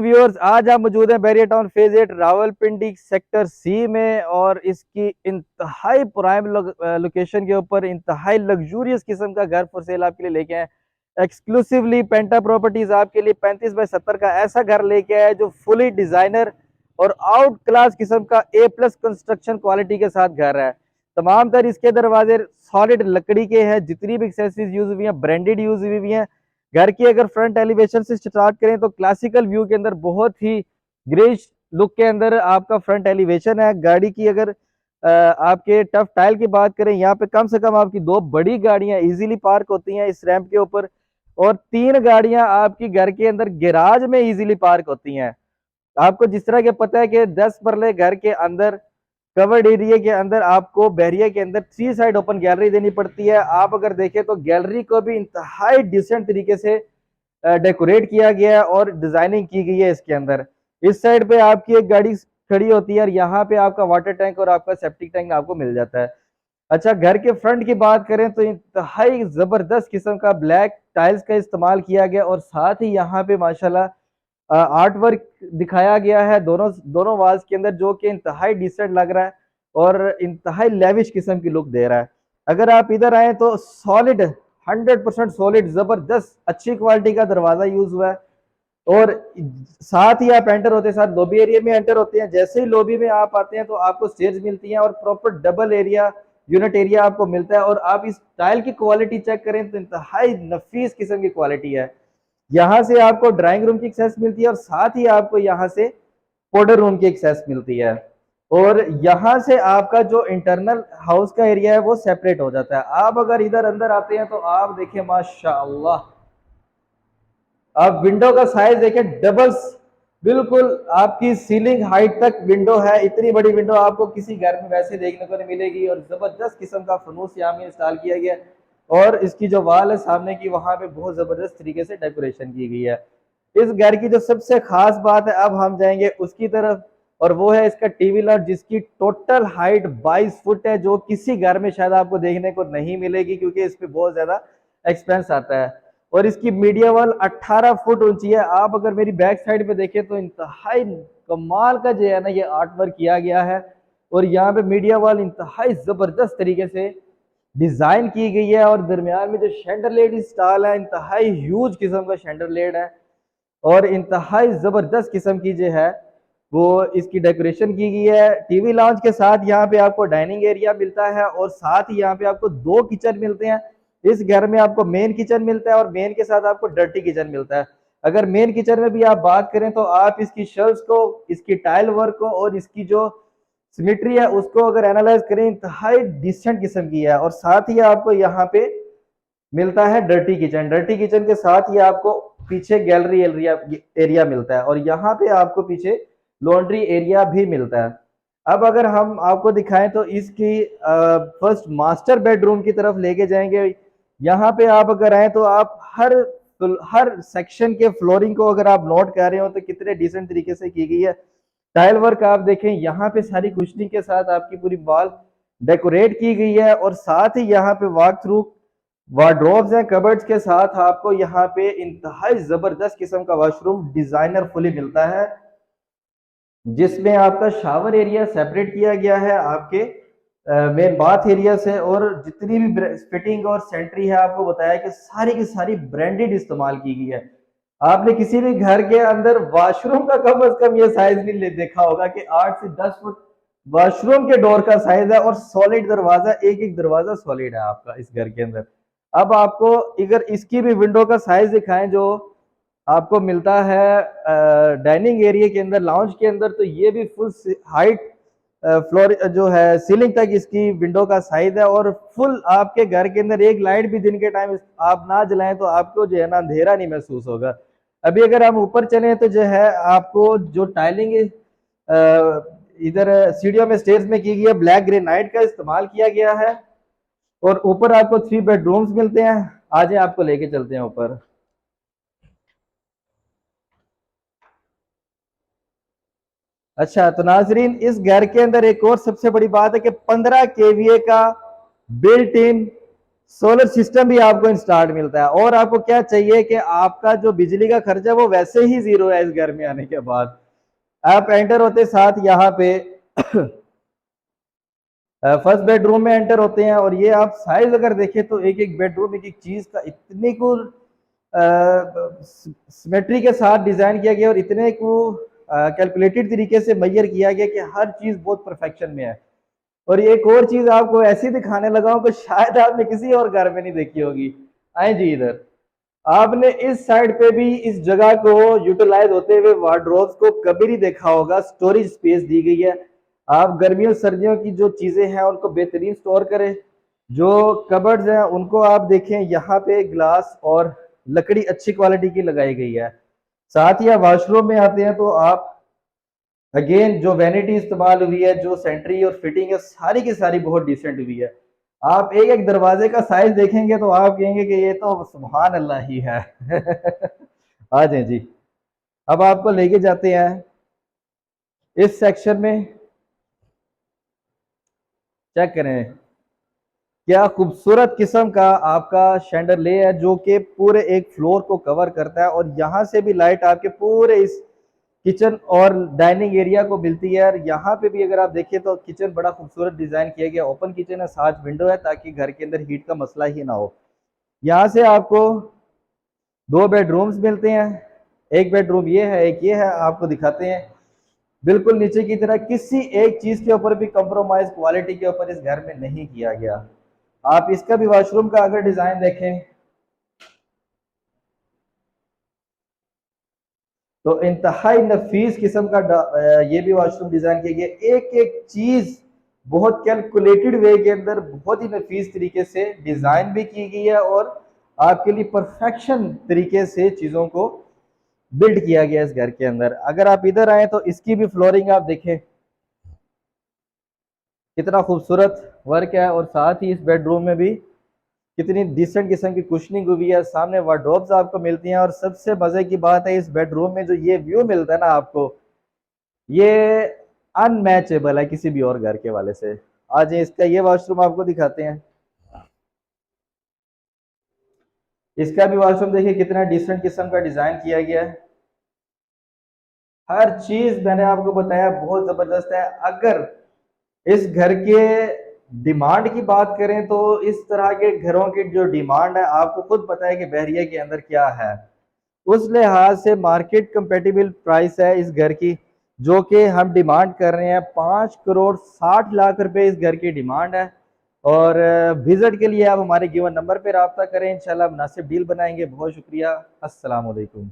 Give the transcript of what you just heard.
Viewers, आज आप मौजूद हैं barrier town phase 8 Rawalpindi sector C में और इसकी इंतहाई प्राइम लोकेशन के ऊपर इंतहाई लग्जूरियस किस्म का घर फॉर सेल आपके लिए लेके आए। एक्सक्लूसिवली पेंटा प्रॉपर्टीज आपके लिए 35/70 का ऐसा घर लेके आया जो फुली डिजाइनर और आउट क्लास किस्म का A+ कंस्ट्रक्शन क्वालिटी के साथ घर है। तमाम तर इसके दरवाजे सॉलिड लकड़ी के हैं, जितनी भी एक्सेसरीज यूज हुई हैं ब्रांडेड यूज हुई हैं। घर की अगर फ्रंट एलिवेशन से स्टार्ट करें तो क्लासिकल व्यू के अंदर बहुत ही ग्रेश लुक के अंदर आपका फ्रंट एलिवेशन है। गाड़ी की अगर आपके टफ टाइल की बात करें, यहाँ पे कम से कम आपकी 2 बड़ी गाड़ियां इजीली पार्क होती हैं इस रैंप के ऊपर, और 3 गाड़ियां आपकी घर के अंदर गैराज में इजीली पार्क होती हैं। आपको जिस तरह के पता है कि 10 मरले घर के अंदर कवर्ड एरिया के अंदर आपको बैरियर के अंदर 3 साइड ओपन गैलरी देनी पड़ती है। आप अगर देखें तो गैलरी को भी इंतहाई डिसेंट तरीके से डेकोरेट किया गया है और डिजाइनिंग की गई है इसके अंदर। इस साइड पे आपकी एक गाड़ी खड़ी होती है और यहाँ पे आपका वाटर टैंक और आपका सेप्टिक टैंक आपको मिल जाता है। अच्छा, घर के फ्रंट की बात करें तो इंतहाई जबरदस्त किस्म का ब्लैक टाइल्स का इस्तेमाल किया गया और साथ ही यहाँ पे माशाल्लाह आर्ट वर्क दिखाया गया है दोनों दोनों वाल्स के अंदर, जो कि इंतहाई डिसेंट लग रहा है और इंतहाई लेविश किस्म की लुक दे रहा है। अगर आप इधर आए तो सॉलिड 100% सॉलिड जबरदस्त अच्छी क्वालिटी का दरवाजा यूज हुआ है और साथ ही आप एंटर होते साथ लॉबी एरिया में एंटर होते हैं। जैसे ही लॉबी में आप आते हैं तो आपको स्टेयर्स मिलती हैं और proper double area unit area आपको मिलता है। और आप इस टाइल की क्वालिटी चेक करें तो इंतहाई नफीस किस्म की क्वालिटी है। यहाँ से आपको ड्राइंग रूम की एक्सेस मिलती है और साथ ही आपको यहाँ से पाउडर रूम की एक्सेस मिलती है। और यहाँ से आपका जो इंटरनल हाउस का एरिया है वो सेपरेट हो जाता है। आप अगर इधर अंदर आते हैं तो आप देखिए माशाअल्लाह, आप विंडो का साइज देखें, डबल्स बिल्कुल आपकी सीलिंग हाइट तक विंडो है। इतनी बड़ी विंडो आपको किसी घर में वैसे देखने को नहीं मिलेगी और जबरदस्त किस्म का फनूस यहाँ में इंस्टॉल किया गया और इसकी जो वाल है सामने की वहां पे बहुत जबरदस्त तरीके से डेकोरेशन की गई है। इस घर की जो सबसे खास बात है, अब हम जाएंगे उसकी तरफ, और वो है इसका टीवी लॉट जिसकी टोटल हाइट 22 फुट है, जो किसी घर में शायद आपको देखने को नहीं मिलेगी क्योंकि इस पे बहुत ज्यादा एक्सपेंस आता है। और इसकी मीडिया वॉल 18 फुट ऊंची है। आप अगर मेरी बैक साइड पे देखें तो इंतहाई कमाल का जो है ना ये आर्ट वर्क किया गया है और यहाँ पे मीडिया वॉल इंतहाई जबरदस्त तरीके से डिजाइन की गई है और दरमियान में जो शैंडरलेड इंस्टॉल है इंतहाई ह्यूज किस्म का शैंडरलेड है और इंतहाई जबरदस्त किस्म की जो है वो इसकी डेकोरेशन की गई है। टीवी लॉन्च के साथ यहाँ पे आपको डाइनिंग एरिया मिलता है और साथ ही यहाँ पे आपको 2 किचन मिलते हैं। इस घर में आपको मेन किचन मिलता है और मेन के साथ आपको डर्टी किचन मिलता है। अगर मेन किचन में भी आप बात करें तो आप इसकी शेल्फ्स को, इसकी टाइल वर्क को और इसकी जो सिमेट्री है उसको अगर एनालाइज करें इंतहाई डिसेंट किस्म की है। और साथ ही आपको यहाँ पे मिलता है डर्टी किचन। डर्टी किचन के साथ ही आपको पीछे गैलरी एरिया मिलता है और यहाँ पे आपको पीछे लॉन्ड्री एरिया भी मिलता है। अब अगर हम आपको दिखाएं तो इसकी फर्स्ट मास्टर बेडरूम की तरफ लेके जाएंगे। यहाँ पे आप अगर आए तो आप हर सेक्शन के फ्लोरिंग को अगर आप नोट कर रहे हो तो कितने डिसेंट तरीके से की गई है। टाइल वर्क आप देखें, यहाँ पे सारी कुशनिंग के साथ आपकी पूरी वॉल डेकोरेट की गई है और साथ ही यहाँ पे वॉक थ्रू वार्डरोब्स हैं कबर्ड्स के साथ आपको यहाँ पे इंतहाई जबरदस्त किस्म का वॉशरूम डिजाइनर फुली मिलता है, जिसमें आपका शावर एरिया सेपरेट किया गया है आपके मेन बाथ एरिया से। और जितनी भी फिटिंग और सेंट्री है आपको बताया कि सारी की सारी ब्रांडेड इस्तेमाल की गई है। आपने किसी भी घर के अंदर वॉशरूम का कम से कम ये साइज नहीं देखा होगा कि 8 से 10 फुट वॉशरूम के डोर का साइज है और सॉलिड दरवाजा, एक एक दरवाजा सॉलिड है आपका इस घर के अंदर। अब आपको अगर इसकी भी विंडो का साइज दिखाएं जो आपको मिलता है डाइनिंग एरिया के अंदर, लाउंज के अंदर, तो ये भी फुल हाइट फ्लोर जो है सीलिंग तक इसकी विंडो का साइज है और फुल आपके घर के अंदर एक लाइट भी दिन के टाइम आप ना जलाएं तो आपको जो है ना अंधेरा नहीं महसूस होगा। अभी अगर हम ऊपर चलें तो जो है आपको जो टाइलिंग इधर सीढ़ियों में स्टेयर्स में की गई है ब्लैक ग्रेनाइट का इस्तेमाल किया गया है और ऊपर आपको 3 बेडरूम्स मिलते हैं। आज आपको लेके चलते हैं ऊपर। अच्छा तो नाजरीन, इस घर के अंदर एक और सबसे बड़ी बात है कि 15 केवीए का बिल्ट इन सोलर सिस्टम भी आपको इंस्टॉल्ड मिलता है। और आपको क्या चाहिए कि आपका जो बिजली का खर्चा वो वैसे ही जीरो है इस घर में आने के बाद। आप एंटर होते साथ यहाँ पे फर्स्ट बेडरूम में एंटर होते हैं, और ये आप साइज अगर देखें तो एक एक बेडरूम एक एक चीज का इतने को सिमेट्री के साथ डिजाइन किया गया और इतने को कैलकुलेटेड तरीके से मैयर किया गया कि हर चीज बहुत परफेक्शन में है। और ये एक और चीज आपको ऐसी दिखाने लगा हूं कि शायद आपने किसी और घर में नहीं देखी होगी। आए जी इधर। आपने इस साइड पे भी इस जगह को यूटिलाइज होते हुए वार्डरोब्स को कभी नहीं देखा होगा। स्टोरेज स्पेस दी गई है। आप गर्मियों सर्दियों की जो चीजें हैं उनको बेहतरीन स्टोर करें। जो कबर्ड्स हैं उनको आप देखें, यहाँ पे ग्लास और लकड़ी अच्छी क्वालिटी की लगाई गई है। साथ ही आप वॉशरूम में आते हैं तो आप अगेन जो वैनिटी इस्तेमाल हुई है, जो सेंट्री और फिटिंग है, सारी की सारी बहुत डिसेंट हुई है। आप एक एक दरवाजे का साइज देखेंगे तो आप कहेंगे कि ये तो सुभान अल्लाह ही है। आ जाए जी। अब आपको लेके जाते हैं इस सेक्शन में। चेक करें क्या खूबसूरत किस्म का आपका शैंडरले है जो कि पूरे एक फ्लोर को कवर करता है, और यहां से भी लाइट आपके पूरे इस किचन और डाइनिंग एरिया को मिलती है। और यहाँ पे भी अगर आप देखें तो किचन बड़ा खूबसूरत डिजाइन किया गया। ओपन किचन है, साथ विंडो है ताकि घर के अंदर हीट का मसला ही ना हो। यहाँ से आपको दो बेडरूम्स मिलते हैं। एक बेडरूम ये है, एक ये है। आपको दिखाते हैं बिल्कुल नीचे की तरह किसी एक चीज के ऊपर भी कंप्रोमाइज क्वालिटी के ऊपर इस घर में नहीं किया गया। आप इसका भी वॉशरूम का अगर डिजाइन देखें तो इंतहाई नफीस किस्म का ये भी वॉशरूम डिजाइन किया गया। एक एक चीज बहुत कैलकुलेटेड वे के अंदर बहुत ही नफीस तरीके से डिजाइन भी की गई है, और आपके लिए परफेक्शन तरीके से चीजों को बिल्ड किया गया इस घर के अंदर। अगर आप इधर आए तो इसकी भी फ्लोरिंग आप देखें कितना खूबसूरत वर्क है, और साथ ही इस बेडरूम में भी कितनी डिसेंट किस्म की कुशनिंग हुई है। सामने वार्डरोब्स आपको मिलती हैं, और सबसे मजे की बात है इस बेडरूम में जो ये व्यू मिलता है ना आपको, ये अनमैचेबल है किसी भी और घर के वाले से। आज इसका ये वॉशरूम आपको दिखाते हैं। इसका भी वॉशरूम देखिए कितना डिसेंट किस्म का डिजाइन किया गया है। हर चीज मैंने आपको बताया बहुत जबरदस्त है। अगर इस घर के डिमांड की बात करें तो इस तरह के घरों की जो डिमांड है आपको खुद पता है कि बहरिया के अंदर क्या है। उस लिहाज से मार्केट कंपेटिबल प्राइस है इस घर की, जो कि हम डिमांड कर रहे हैं 5 करोड़ 60 लाख रुपए इस घर की डिमांड है। और विजिट के लिए आप हमारे गिवन नंबर पर रब्ता करें, इंशाल्लाह मुनासिब डील बनाएंगे। बहुत शुक्रिया। अस्सलाम वालेकुम।